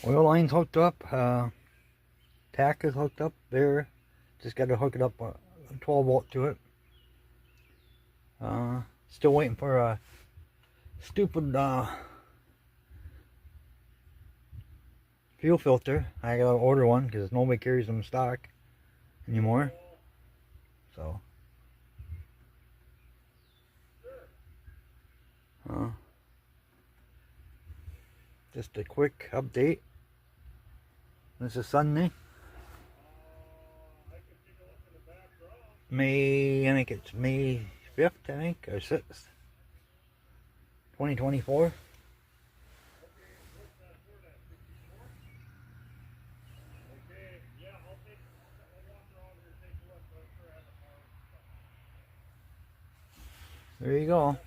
Oil line's hooked up. Tack is hooked up there. Just got to hook it up, 12 volt to it. Still waiting for a stupid fuel filter. I gotta order one because nobody carries them in stock anymore. So, just a quick update. This is Sunday, I think it's May 5th, I think, or 6th, 2024. There you go.